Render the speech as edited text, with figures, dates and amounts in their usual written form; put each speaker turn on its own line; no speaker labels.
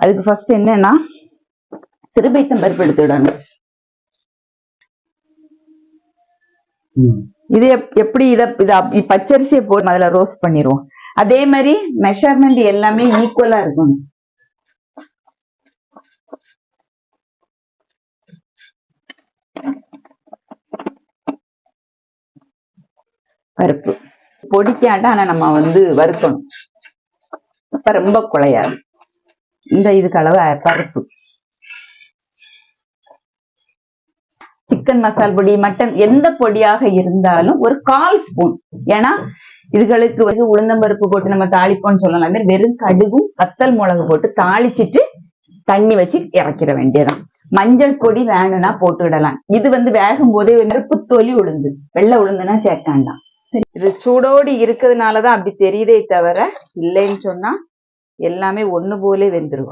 அதுக்கு ஃபர்ஸ்ட் என்னன்னா சிறுபைத்தம் பருப்பு எடுத்துடணும். இது எப்படி இத பச்சரிசியை போட்டு முதல்ல ரோஸ்ட் பண்ணிடுவோம். அதே மாதிரி மெஷர்மெண்ட் எல்லாமே ஈக்குவலா இருக்கும். பருப்பு பொடிக்காண்டா, ஆனா நம்ம வறுக்கணும். அப்ப ரொம்ப குழையாது. இந்த இதுக்கு அளவு பருப்பு, சிக்கன் மசால் பொடி, மட்டன் எந்த பொடியாக இருந்தாலும் ஒரு 1/4 ஸ்பூன். ஏன்னா இதுகளுக்கு உளுந்தம்பருப்பு போட்டு நம்ம தாளிப்போம்னு சொல்லலாம். வெறும் கடுகும் வத்தல் மிளகு போட்டு தாளிச்சிட்டு தண்ணி வச்சு இறக்கிற வேண்டியதான். மஞ்சள் பொடி வேணும்னா போட்டுவிடலாம். இது வேகும் போதே நெருப்பு தொலி உளுந்து, வெள்ளை உளுந்துனா சேர்க்காண்டாம். இது சூடோடு இருக்கிறதுனாலதான் அப்படி தெரியுதே தவிர, இல்லைன்னு சொன்னா எல்லாமே ஒண்ணு போலே வெந்திருக்கும்.